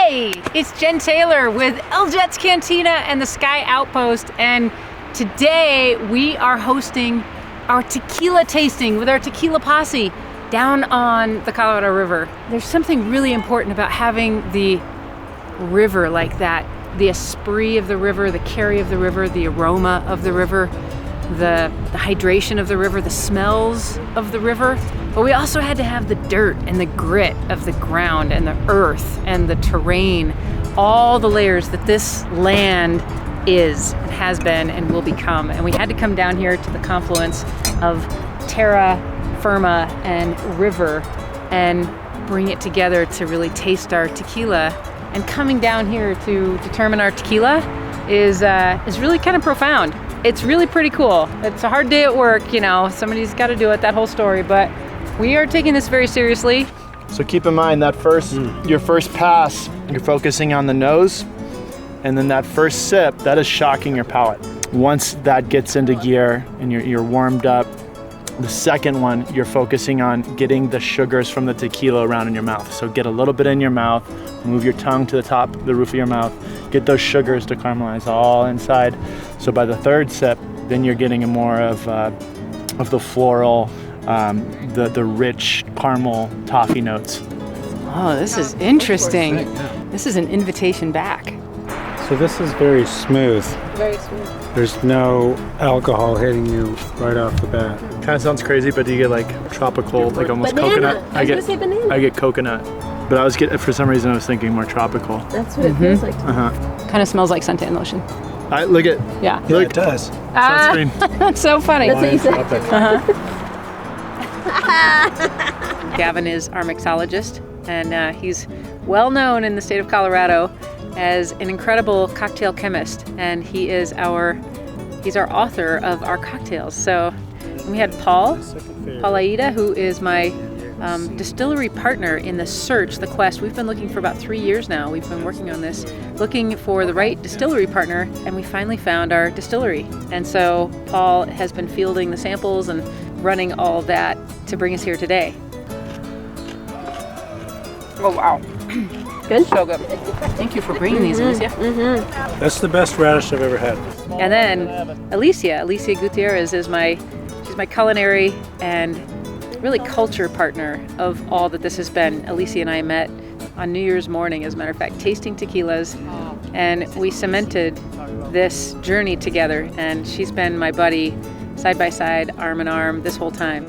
Hey, it's Jen Taylor with El Jet's Cantina and the Sky Outpost, and today we are hosting our tequila tasting with our tequila posse down on the Colorado River. There's something really important about having the river like that, the esprit of the river, the carry of the river, the aroma of the river, the hydration of the river, the smells of the river. But we also had to have the dirt and the grit of the ground and the earth and the terrain, all the layers that this land is and has been and will become. And we had to come down here to the confluence of terra firma and river and bring it together to really taste our tequila. And coming down here to determine our tequila is really kind of profound. It's really pretty cool. It's a hard day at work, you know, somebody's got to do it, that whole story, but we are taking this very seriously. So keep in mind that your first pass, you're focusing on the nose, and then that first sip, that is shocking your palate. Once that gets into gear and you're warmed up, the second one, you're focusing on getting the sugars from the tequila around in your mouth. So get a little bit in your mouth, move your tongue to the roof of your mouth, get those sugars to caramelize all inside. So by the third sip, then you're getting a more of the floral, the rich caramel toffee notes. Oh, this is interesting. This is an invitation back. So this is very smooth. Very smooth. There's no alcohol hitting you right off the bat. Kind of sounds crazy, but do you get like tropical, like almost banana. coconut? I was gonna say banana. I get coconut, but for some reason I was thinking more tropical. That's what it feels like. Kind of smells like suntan lotion. Look at. Yeah. Yeah, it does. Sunscreen. That's so funny. That's what you said. Gavin is our mixologist, and he's well known in the state of Colorado as an incredible cocktail chemist, and he's our author of our cocktails. So we had Paul Aida, who is my distillery partner in the search, the quest. We've been looking for about 3 years now. We've been working on this, looking for the right distillery partner, and we finally found our distillery. And so Paul has been fielding the samples and running all that to bring us here today. Oh, wow. Good? So good. Thank you for bringing these, Alicia. That's the best radish I've ever had. And then Alicia Gutierrez is she's my culinary and really culture partner of all that this has been. Alicia and I met on New Year's morning, as a matter of fact, tasting tequilas, and we cemented this journey together, and she's been my buddy side by side, arm in arm, this whole time.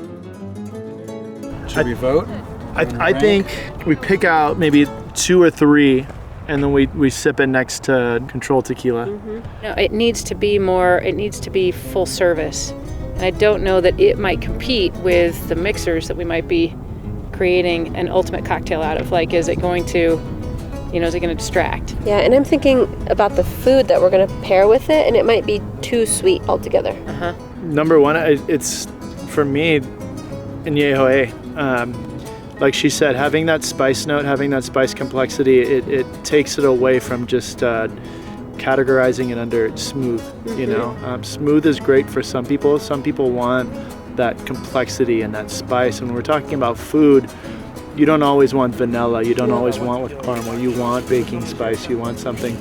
Should we vote? I think we pick out maybe 2 or 3, and then we sip it next to controlled tequila. No, it needs to be full service. And I don't know that it might compete with the mixers that we might be creating an ultimate cocktail out of. Like, is it going to distract? Yeah, and I'm thinking about the food that we're going to pair with it, and it might be too sweet altogether. Number one, it's, for me, añejo. Like she said, having that spice note, having that spice complexity, it takes it away from just categorizing it under smooth. You know, smooth is great for some people. Some people want that complexity and that spice. And when we're talking about food, you don't always want vanilla. You don't always want with caramel. You want baking spice. You want something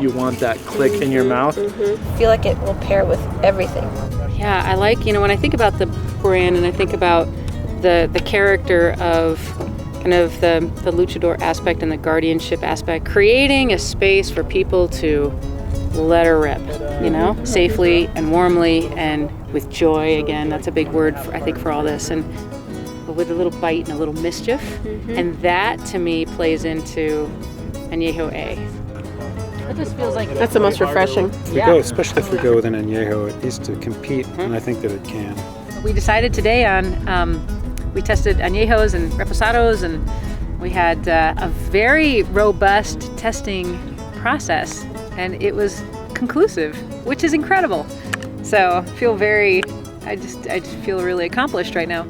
you want that click in your mouth. I feel like it will pair with everything. Yeah, I like, when I think about the brand and I think about the character of kind of the luchador aspect and the guardianship aspect, creating a space for people to let her rip, safely and warmly and with joy. Again, that's a big word, I think, for all this, and with a little bite and a little mischief. And that, to me, plays into añejo A. It just feels like That's the most refreshing. Especially if we go with an añejo, it needs to compete, and I think that it can. We decided today we tested añejos and reposados, and we had a very robust testing process, and it was conclusive, which is incredible. So I just feel really accomplished right now.